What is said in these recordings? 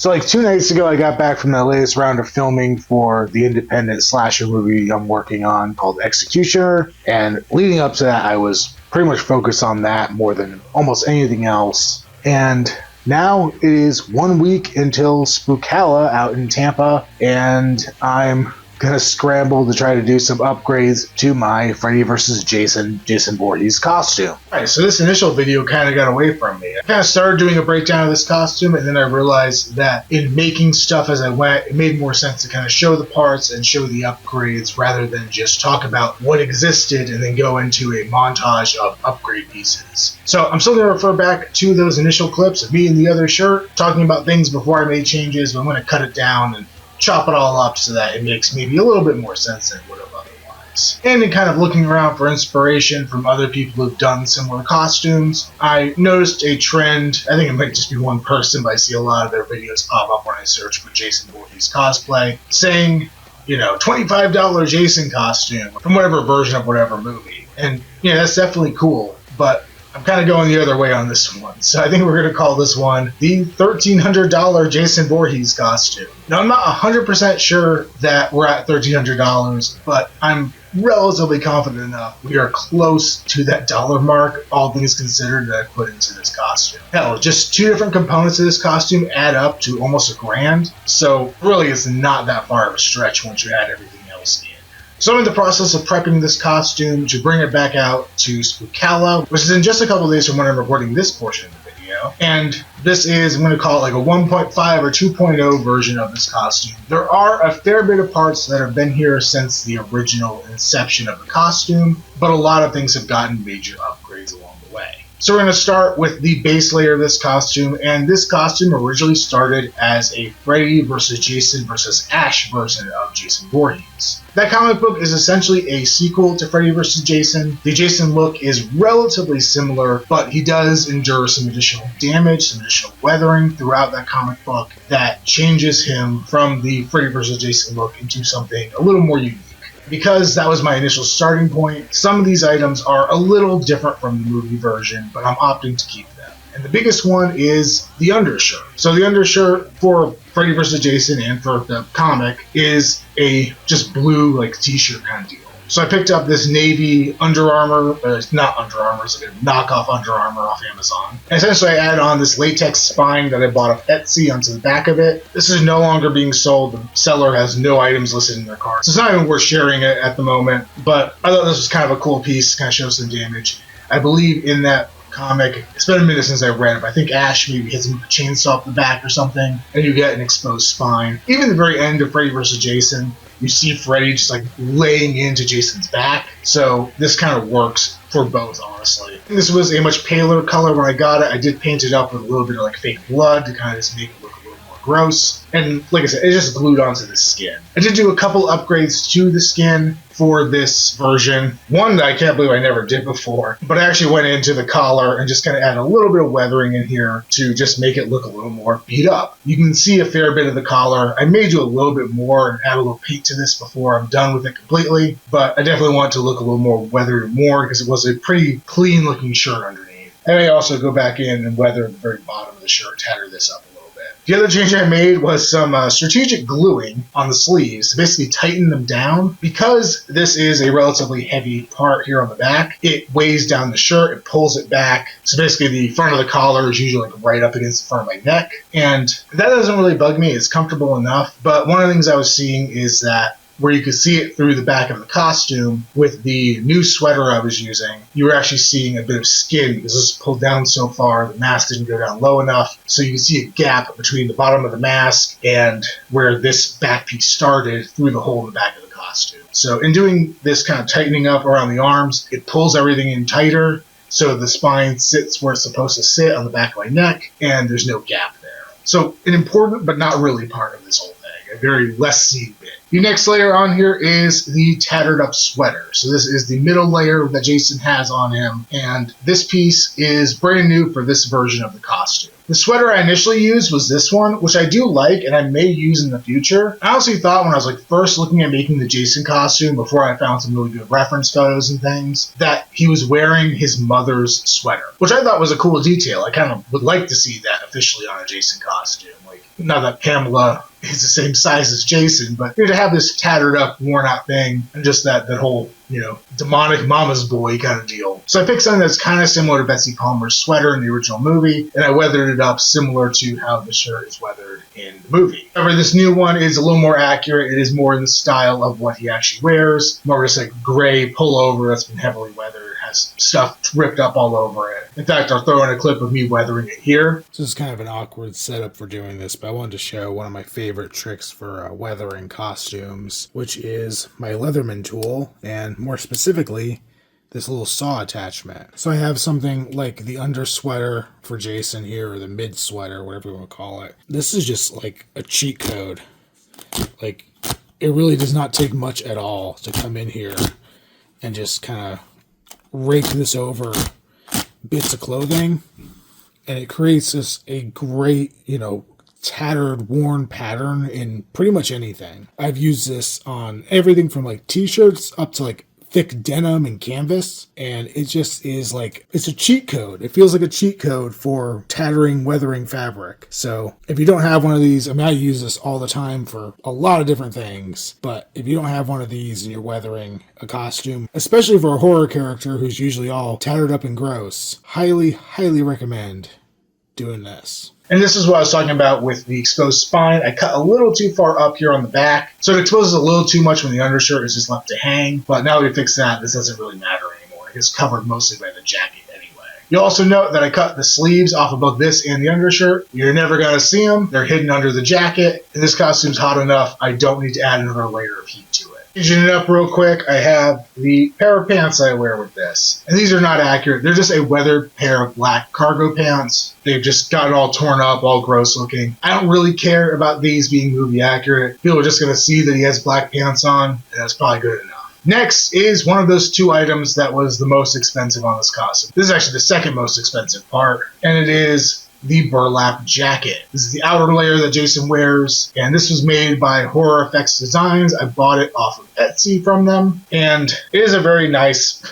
So like 2 nights ago, I got back from the latest round of filming for the independent slasher movie I'm working on called Executioner. And leading up to that, I was pretty much focused on that more than almost anything else. And now it is 1 week until Spookala out in Tampa, and I'm gonna scramble to try to do some upgrades to my Freddy vs. Jason Voorhees costume. Alright, so this initial video kind of got away from me. I kind of started doing a breakdown of this costume, and then I realized that in making stuff as I went, it made more sense to kind of show the parts and show the upgrades rather than just talk about what existed and then go into a montage of upgrade pieces. So I'm still going to refer back to those initial clips of me in the other shirt talking about things before I made changes, but I'm going to cut it down and chop it all up so that it makes maybe a little bit more sense than it would have otherwise. And in kind of looking around for inspiration from other people who've done similar costumes, I noticed a trend. I think it might just be one person, but I see a lot of their videos pop up when I search for Jason Voorhees cosplay, saying, you know, $25 Jason costume from whatever version of whatever movie. And, yeah, that's definitely cool, but I'm kind of going the other way on this one. So I think we're going to call this one the $1,300 Jason Voorhees costume. Now, I'm not 100% sure that we're at $1,300, but I'm relatively confident enough we are close to that dollar mark, all things considered, that I put into this costume. Hell, just 2 different components of this costume add up to almost $1,000, so really it's not that far of a stretch once you add everything else in. So I'm in the process of prepping this costume to bring it back out to Spookala, which is in just a couple days from when I'm recording this portion of the video. And this is, I'm going to call it like a 1.5 or 2.0 version of this costume. There are a fair bit of parts that have been here since the original inception of the costume, but a lot of things have gotten major upgrades along the way. So we're going to start with the base layer of this costume, and this costume originally started as a Freddy vs. Jason vs. Ash version of Jason Voorhees. That comic book is essentially a sequel to Freddy vs. Jason. The Jason look is relatively similar, but he does endure some additional damage, some additional weathering throughout that comic book that changes him from the Freddy vs. Jason look into something a little more unique. Because that was my initial starting point, some of these items are a little different from the movie version, but I'm opting to keep them. And the biggest one is the undershirt. So the undershirt for Freddy vs. Jason and for the comic is a just blue like t-shirt kind of deal. So I picked up this navy Under Armour, not Under Armour, it's like a knockoff Under Armour off Amazon. And essentially I add on this latex spine that I bought off Etsy onto the back of it. This is no longer being sold. The seller has no items listed in their cart. So it's not even worth sharing it at the moment, but I thought this was kind of a cool piece, kind of shows some damage. I believe in that comic, it's been a minute since I read it, but I think Ash maybe hits him with a chainsaw up the back or something, and you get an exposed spine. Even the very end of Freddy vs. Jason, you see Freddy just like laying into Jason's back, so this kind of works for both, honestly. This was a much paler color when I got it. I did paint it up with a little bit of like fake blood to kind of just make it look a little more gross, and like I said, it just glued onto the skin. I did do a couple upgrades to the skin for this version. One that I can't believe I never did before, but I actually went into the collar and just kind of added a little bit of weathering in here to just make it look a little more beat up. You can see a fair bit of the collar. I may do a little bit more and add a little paint to this before I'm done with it completely, but I definitely want it to look a little more weathered more because it was a pretty clean looking shirt underneath. I may also go back in and weather the very bottom of the shirt, tatter this up a little bit. The other change I made was some strategic gluing on the sleeves to basically tighten them down. Because this is a relatively heavy part here on the back, it weighs down the shirt, it pulls it back. So basically the front of the collar is usually like right up against the front of my neck. And that doesn't really bug me, it's comfortable enough. But one of the things I was seeing is that where you could see it through the back of the costume with the new sweater I was using, you were actually seeing a bit of skin because this is pulled down so far, the mask didn't go down low enough, so you can see a gap between the bottom of the mask and where this back piece started through the hole in the back of the costume. So in doing this kind of tightening up around the arms, it pulls everything in tighter so the spine sits where it's supposed to sit on the back of my neck and there's no gap there. So an important but not really part of this whole thing, a very less seen bit. The next layer on here is the tattered up sweater. So this is the middle layer that Jason has on him, and this piece is brand new for this version of the costume. The sweater I initially used was this one, which I do like and I may use in the future. I honestly thought when I was first looking at making the Jason costume, before I found some really good reference photos and things, that he was wearing his mother's sweater, which I thought was a cool detail. I kind of would like to see that officially on a Jason costume. like, not that Pamela is the same size as Jason, but to have this tattered up, worn out thing, and just that whole, demonic mama's boy kind of deal. So I picked something that's kind of similar to Betsy Palmer's sweater in the original movie, and I weathered it up similar to how the shirt is weathered in the movie. However, this new one is a little more accurate. It is more in the style of what he actually wears, more just like gray pullover that's been heavily weathered. Has stuff ripped up all over it. In fact, I'll throw in a clip of me weathering it here. This is kind of an awkward setup for doing this, but I wanted to show one of my favorite tricks for weathering costumes, which is my Leatherman tool, and more specifically, this little saw attachment. So I have something like the under sweater for Jason here, or the mid sweater, whatever you want to call it. This is just like a cheat code. Like, it really does not take much at all to come in here and just kind of rake this over bits of clothing, and it creates a great, tattered, worn pattern in pretty much anything. I've used this on everything from like t-shirts up to like thick denim and canvas, and it just is like, it's a cheat code. It feels like a cheat code for tattering, weathering fabric. So if you don't have one of these, I use this all the time for a lot of different things, but if you don't have one of these and you're weathering a costume, especially for a horror character who's usually all tattered up and gross, highly recommend doing this. And this is what I was talking about with the exposed spine. I cut a little too far up here on the back, so it exposes a little too much when the undershirt is just left to hang. But now we fix that, this doesn't really matter anymore. It's covered mostly by the jacket anyway. You'll also note that I cut the sleeves off of both this and the undershirt. You're never going to see them. They're hidden under the jacket. And this costume's hot enough, I don't need to add another layer of heat to it. Changing it up real quick, I have the pair of pants I wear with this. And these are not accurate. They're just a weathered pair of black cargo pants. They've just gotten all torn up, all gross looking. I don't really care about these being movie accurate. People are just going to see that he has black pants on, and that's probably good enough. Next is one of those two items that was the most expensive on this costume. This is actually the second most expensive part, and it is the burlap jacket. This is the outer layer that Jason wears, and this was made by Horror Effects Designs. I bought it off of Etsy from them, and it is a very nice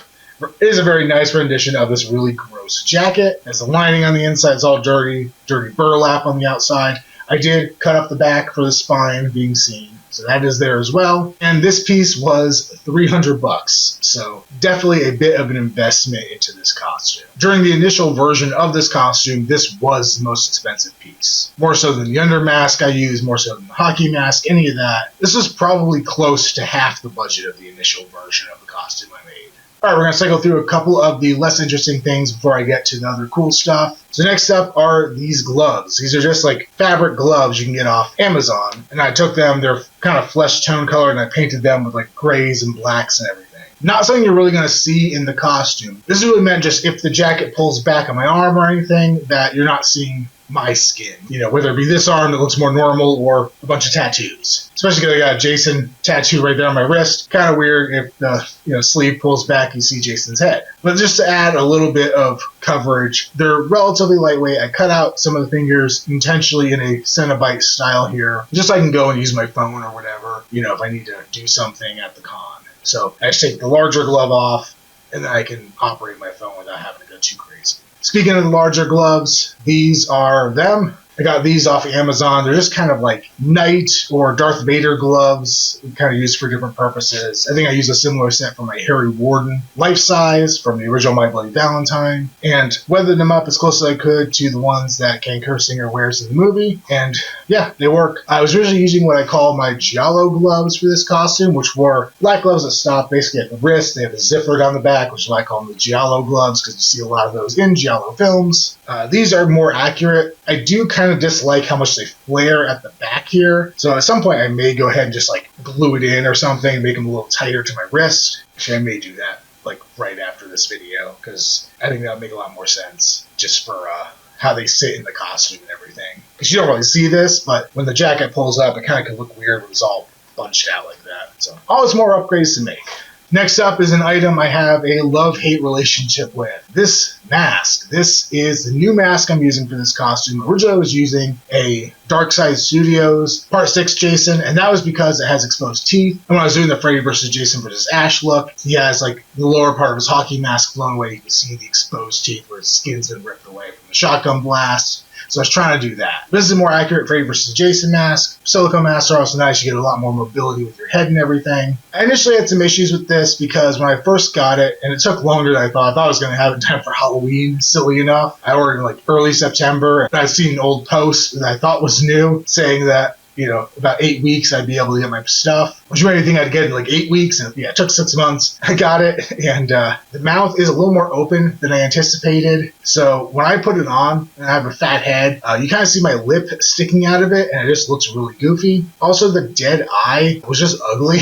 rendition of this really gross jacket. There's a lining on the inside, it's all dirty burlap on the outside. I did cut up the back for the spine being seen, so that is there as well. And this piece was $300, so definitely a bit of an investment into this costume. During the initial version of this costume, this was the most expensive piece. More so than the under mask I used, more so than the hockey mask, any of that. This was probably close to half the budget of the initial version of the costume I made. Alright, we're going to cycle through a couple of the less interesting things before I get to the other cool stuff. So next up are these gloves. These are just like fabric gloves you can get off Amazon. And I took them, they're kind of flesh tone color, and I painted them with like grays and blacks and everything. Not something you're really going to see in the costume. This is really meant just if the jacket pulls back on my arm or anything, that you're not seeing my skin. Whether it be this arm that looks more normal or a bunch of tattoos. Especially because I got a Jason tattoo right there on my wrist. Kind of weird if the sleeve pulls back, you see Jason's head. But just to add a little bit of coverage, they're relatively lightweight. I cut out some of the fingers intentionally in a Cenobite style here, just so I can go and use my phone or whatever, if I need to do something at the con. So I just take the larger glove off, and then I can operate my phone without having to go too crazy. Speaking of the larger gloves, these are them. I got these off of Amazon. They're just kind of like Knight or Darth Vader gloves, kind of used for different purposes. I think I used a similar set for my Harry Warden life size from the original My Bloody Valentine, and weathered them up as close as I could to the ones that Ken Kersinger wears in the movie. And yeah, they work. I was originally using what I call my Giallo gloves for this costume, which were black gloves that stop basically at the wrist. They have a zipper down the back, which is why I call them the Giallo gloves, because you see a lot of those in Giallo films. These are more accurate. I do kind of dislike how much they flare at the back here. So at some point I may go ahead and just like glue it in or something, make them a little tighter to my wrist. Actually, I may do that like right after this video, because I think that would make a lot more sense just for how they sit in the costume and everything. Because you don't really see this, but when the jacket pulls up, it kind of can look weird when it's all bunched out like that. So always more upgrades to make. Next up is an item I have a love-hate relationship with. This mask. This is the new mask I'm using for this costume. Originally I was using a Dark Side Studios Part 6 Jason, and that was because it has exposed teeth. And when I was doing the Freddy vs. Jason vs. Ash look, he has like the lower part of his hockey mask blown away. You can see the exposed teeth where his skin's been ripped away from the shotgun blast. So I was trying to do that. This is a more accurate Freddy vs. Jason mask. Silicone masks are also nice. You get a lot more mobility with your head and everything. I initially had some issues with this because when I first got it, and it took longer than I thought I was going to have it in time for Halloween, silly enough. I ordered in like early September, and I'd seen an old post that I thought was new saying that, you know, about 8 weeks I'd be able to get my stuff, which made me think I'd get it in like 8 weeks, and yeah, it took 6 months. I got it, and the mouth is a little more open than I anticipated, so when I put it on, and I have a fat head, you kind of see my lip sticking out of it, and it just looks really goofy. Also, the dead eye was just ugly.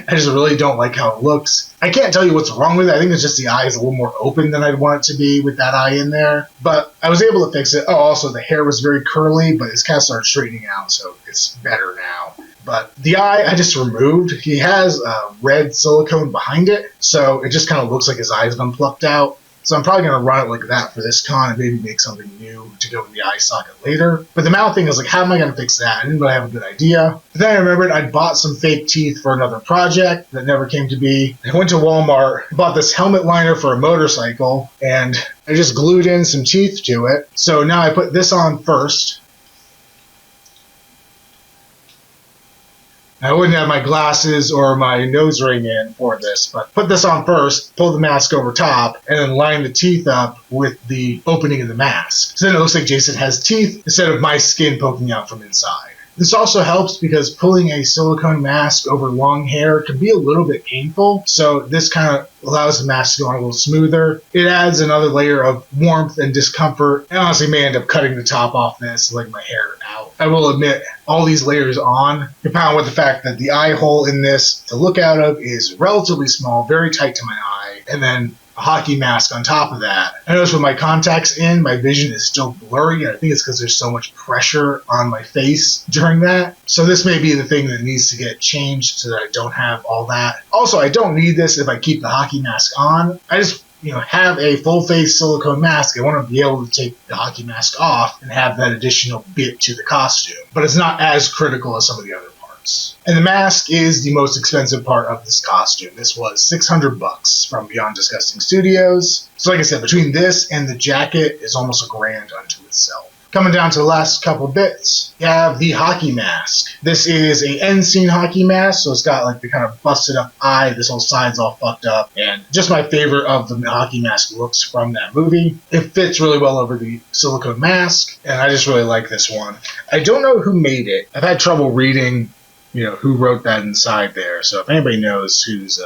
I just really don't like how it looks. I can't tell you what's wrong with it. I think it's just the eye is a little more open than I'd want it to be with that eye in there. But I was able to fix it. Oh, also the hair was very curly, but it's kind of started straightening out, so it's better now. But the eye I just removed. He has red silicone behind it, so it just kind of looks like his eye's been plucked out. So I'm probably going to run it like that for this con and maybe make something new to go in the eye socket later. But the mouth thing is like, how am I going to fix that? I didn't really have a good idea. But then I remembered I'd bought some fake teeth for another project that never came to be. I went to Walmart, bought this helmet liner for a motorcycle, and I just glued in some teeth to it. So now I put this on first. I wouldn't have my glasses or my nose ring in for this, but put this on first, pull the mask over top, and then line the teeth up with the opening of the mask. So then it looks like Jason has teeth instead of my skin poking out from inside. This also helps because pulling a silicone mask over long hair can be a little bit painful, so this kind of allows the mask to go on a little smoother. It adds another layer of warmth and discomfort, and honestly may end up cutting the top off this, like my hair out. I will admit, all these layers on, compound with the fact that the eye hole in this to look out of is relatively small, very tight to my eye, and then a hockey mask on top of that. I notice with my contacts in, my vision is still blurry, and I think it's because there's so much pressure on my face during that. So this may be the thing that needs to get changed so that I don't have all that. Also, I don't need this if I keep the hockey mask on. I just have a full face silicone mask. I want to be able to take the hockey mask off and have that additional bit to the costume. But it's not as critical as some of the other parts. And the mask is the most expensive part of this costume. This was $600 from Beyond Disgusting Studios. So like I said, between this and the jacket is almost $1,000 unto itself. Coming down to the last couple bits, you have the hockey mask. This is a end scene hockey mask, so it's got like the kind of busted up eye, this whole side's all fucked up, and just my favorite of the hockey mask looks from that movie. It fits really well over the silicone mask, and I just really like this one. I don't know who made it. I've had trouble reading, who wrote that inside there, so if anybody knows whose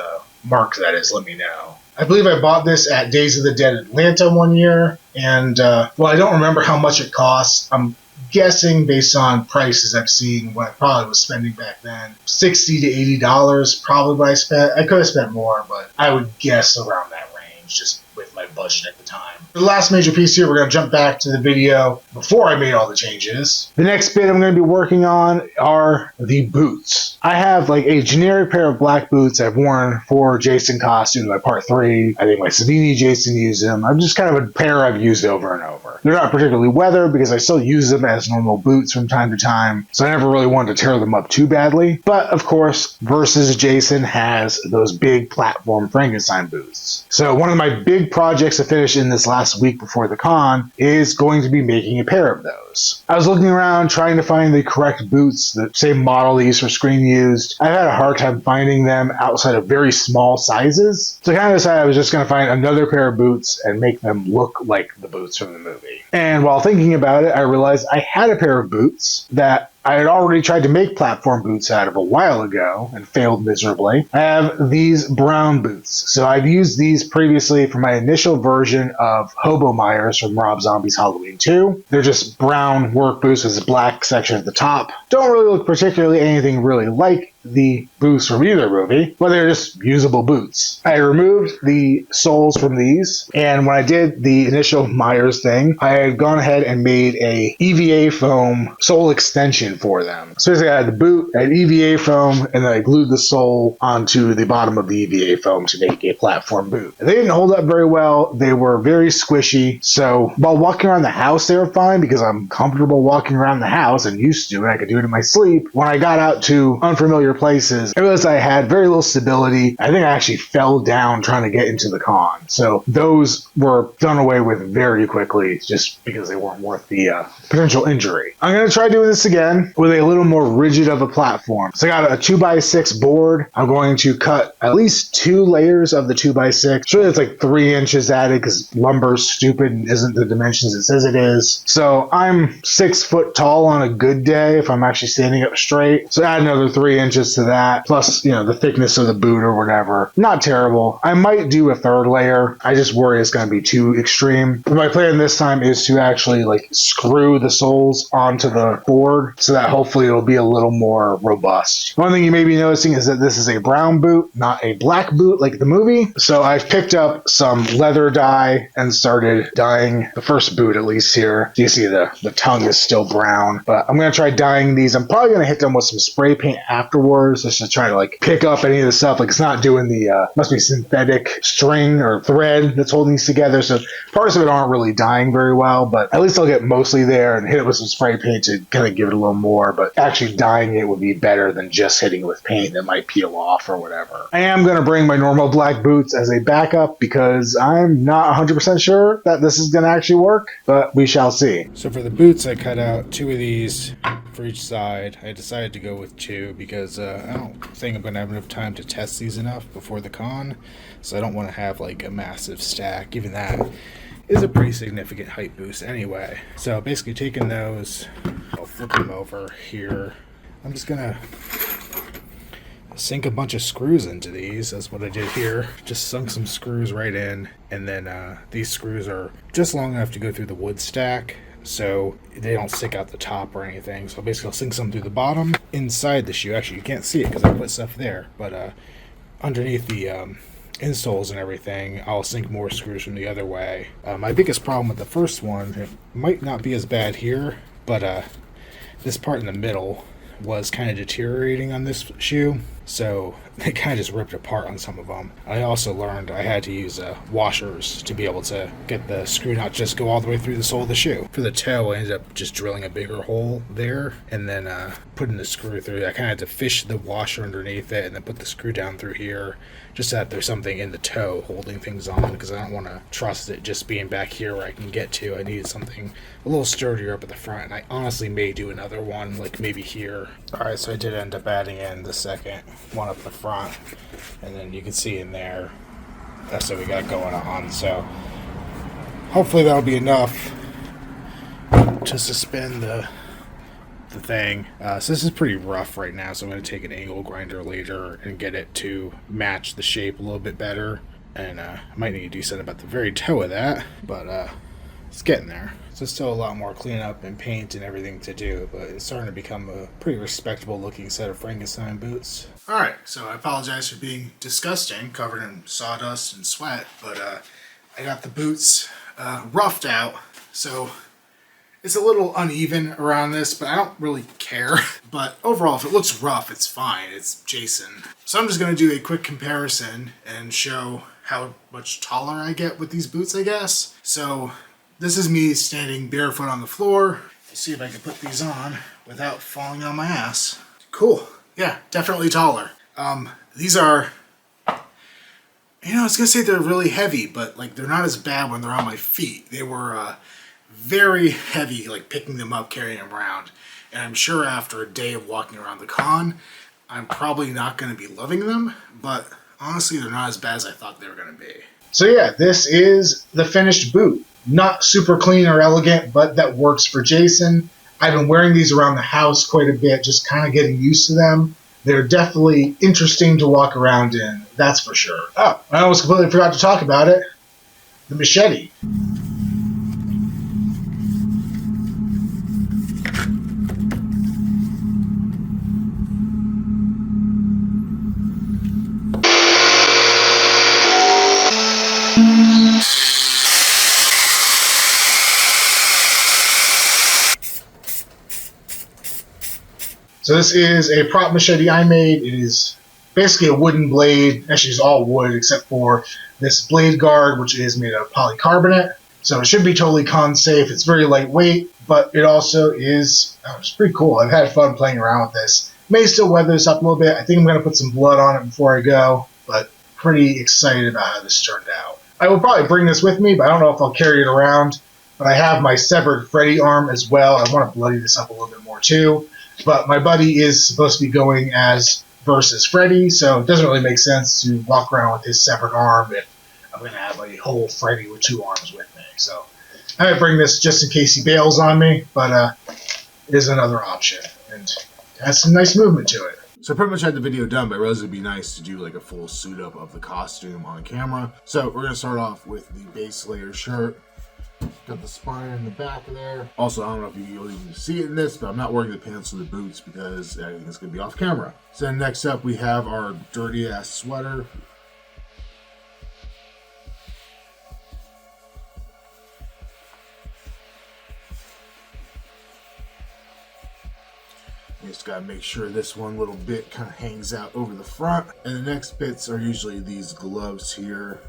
mark that is, let me know. I believe I bought this at Days of the Dead Atlanta one year, and, I don't remember how much it cost. I'm guessing based on prices I've seen, what I probably was spending back then, $60 to $80 probably what I spent. I could have spent more, but I would guess around that range, just with my budget at the time. For the last major piece here, we're going to jump back to the video before I made all the changes. The next bit I'm going to be working on are the boots. I have like a generic pair of black boots I've worn for Jason costume, my part 3. I think my Savini Jason used them. I'm just kind of a pair I've used over and over. They're not particularly weathered because I still use them as normal boots from time to time, so I never really wanted to tear them up too badly. But of course, Versus Jason has those big platform Frankenstein boots. So one of my big projects to finish in this last week before the con is going to be making a pair of those. I was looking around trying to find the correct boots, the same model these for Screen used. I've had a hard time finding them outside of very small sizes, so I kind of decided I was just going to find another pair of boots and make them look like the boots from the movie. And while thinking about it, I realized I had a pair of boots that I had already tried to make platform boots out of a while ago and failed miserably. I have these brown boots. So I've used these previously for my initial version of Hobo Myers from Rob Zombie's Halloween 2. They're just brown work boots with a black section at the top. Don't really look particularly anything really like the boots from either movie, but they're just usable boots. I removed the soles from these, and when I did the initial Myers thing, I had gone ahead and made a EVA foam sole extension for them. So basically I had the boot, I had EVA foam, and then I glued the sole onto the bottom of the EVA foam to make a platform boot. They didn't hold up very well. They were very squishy, so while walking around the house they were fine because I'm comfortable walking around the house and used to it. I could do it in my sleep. When I got out to unfamiliar weird places. I realized I had very little stability. I think I actually fell down trying to get into the con. So those were done away with very quickly just because they weren't worth the potential injury. I'm going to try doing this again with a little more rigid of a platform. So I got a 2x6 board. I'm going to cut at least 2 layers of the 2x6. Sure, it's like 3 inches added because lumber's stupid and isn't the dimensions it says it is. So I'm 6 foot tall on a good day if I'm actually standing up straight. So add another 3 inches to that, plus, you know, the thickness of the boot or whatever. Not terrible. I might do a 3rd layer. I just worry it's going to be too extreme. But my plan this time is to actually like screw the soles onto the board so that hopefully it'll be a little more robust. One thing you may be noticing is that this is a brown boot, not a black boot like the movie. So I've picked up some leather dye and started dyeing the first boot, at least here. You see the tongue is still brown, but I'm going to try dyeing these. I'm probably going to hit them with some spray paint afterwards just to try to like pick up any of the stuff. Like it's not doing the, must be synthetic string or thread that's holding these together. So parts of it aren't really dyeing very well, but at least I'll get mostly there and hit it with some spray paint to kind of give it a little more. But actually dyeing it would be better than just hitting it with paint that might peel off or whatever. I am going to bring my normal black boots as a backup because I'm not 100% sure that this is going to actually work, but we shall see. So for the boots, I cut out 2 of these for each side. I decided to go with 2 because I don't think I'm going to have enough time to test these enough before the con, so I don't want to have like a massive stack. Even that is a pretty significant height boost anyway. So basically taking those, I'll flip them over here. I'm just going to sink a bunch of screws into these. That's what I did here. Just sunk some screws right in, and then these screws are just long enough to go through the wood stack so they don't stick out the top or anything. So basically I'll sink some through the bottom inside the shoe. Actually, you can't see it because I put stuff there, but underneath the insoles and everything, I'll sink more screws from the other way. My biggest problem with the first one, it might not be as bad here, but this part in the middle was kind of deteriorating on this shoe, so they kind of just ripped apart on some of them. I also learned I had to use washers to be able to get the screw not just go all the way through the sole of the shoe. For the toe, I ended up just drilling a bigger hole there and then putting the screw through. I kind of had to fish the washer underneath it and then put the screw down through here, just so that there's something in the toe holding things on, because I don't want to trust it just being back here where I can get to. I needed something a little sturdier up at the front, and I honestly may do another one, like maybe here. Alright, so I did end up adding in the second one up the front, and then you can see in there, that's what we got going on. So hopefully that'll be enough to suspend the thing. So this is pretty rough right now, so I'm going to take an angle grinder later and get it to match the shape a little bit better, and I might need to do something about the very toe of that, but it's getting there. So still a lot more cleanup and paint and everything to do, but it's starting to become a pretty respectable looking set of Frankenstein boots. Alright, so I apologize for being disgusting, covered in sawdust and sweat, but I got the boots roughed out, so it's a little uneven around this, but I don't really care. But overall, if it looks rough, it's fine. It's Jason. So I'm just going to do a quick comparison and show how much taller I get with these boots, I guess. So this is me standing barefoot on the floor. Let's see if I can put these on without falling on my ass. Cool. Yeah, definitely taller. These are, you know, I was going to say they're really heavy, but like they're not as bad when they're on my feet. They were very heavy, like picking them up, carrying them around. And I'm sure after a day of walking around the con, I'm probably not going to be loving them, but honestly, they're not as bad as I thought they were going to be. So yeah, this is the finished boot. Not super clean or elegant, but that works for Jason. I've been wearing these around the house quite a bit, just kind of getting used to them. They're definitely interesting to walk around in, that's for sure. Oh, I almost completely forgot to talk about it. The machete. So this is a prop machete I made. It is basically a wooden blade. Actually, it's all wood except for this blade guard, which is made of polycarbonate. So it should be totally con safe. It's very lightweight, but it also is it's pretty cool. I've had fun playing around with this. May still weather this up a little bit. I think I'm going to put some blood on it before I go, but pretty excited about how this turned out. I will probably bring this with me, but I don't know if I'll carry it around. But I have my severed Freddy arm as well. I want to bloody this up a little bit more too. But my buddy is supposed to be going as versus Freddy, so it doesn't really make sense to walk around with his severed arm if I'm going to have a whole Freddy with 2 arms with me. So I might bring this just in case he bails on me, but it is another option. And it has some nice movement to it. So I pretty much had the video done, but I realized it'd be nice to do like a full suit up of the costume on camera. So we're going to start off with the base layer shirt. Got the spine in the back there. Also, I don't know if you'll even see it in this, but I'm not wearing the pants or the boots because I think it's going to be off camera. So then next up, we have our dirty ass sweater. You just got to make sure this one little bit kind of hangs out over the front. And the next bits are usually these gloves here,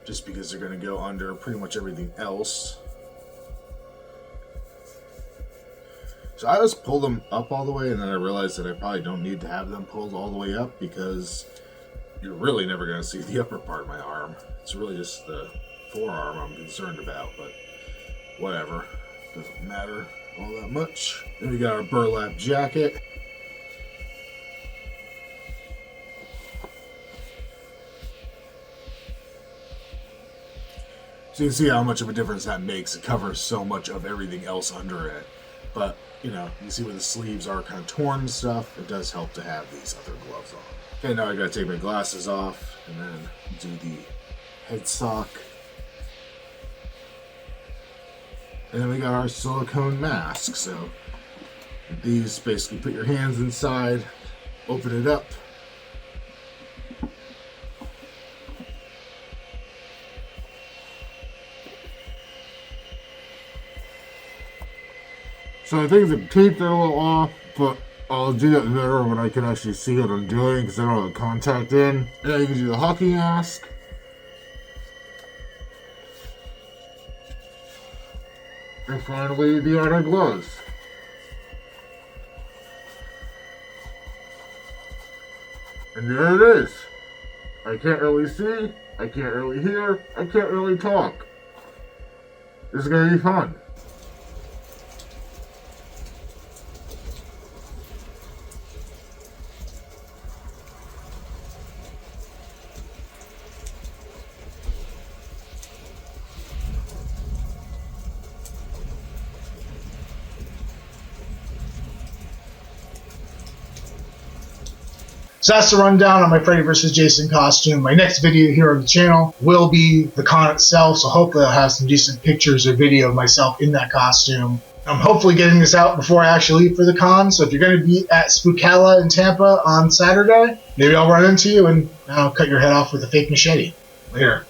just because they're going to go under pretty much everything else. So I just pulled them up all the way, and then I realized that I probably don't need to have them pulled all the way up because you're really never going to see the upper part of my arm. It's really just the forearm I'm concerned about, but whatever. Doesn't matter all that much. Then we got our burlap jacket. So you can see how much of a difference that makes. It covers so much of everything else under it. But, you know, you see where the sleeves are kind of torn and stuff. It does help to have these other gloves on. Okay, now I gotta take my glasses off and then do the head sock. And then we got our silicone mask. So these basically put your hands inside, open it up. So I think the teeth are a little off, but I'll do that better when I can actually see what I'm doing because I don't have the contact in. And then you can do the hockey mask. And finally, the outer gloves. And there it is. I can't really see, I can't really hear, I can't really talk. This is gonna be fun. So that's the rundown on my Freddy vs. Jason costume. My next video here on the channel will be the con itself, so hopefully I'll have some decent pictures or video of myself in that costume. I'm hopefully getting this out before I actually leave for the con, so if you're going to be at Spookala in Tampa on Saturday, maybe I'll run into you and I'll cut your head off with a fake machete. Later.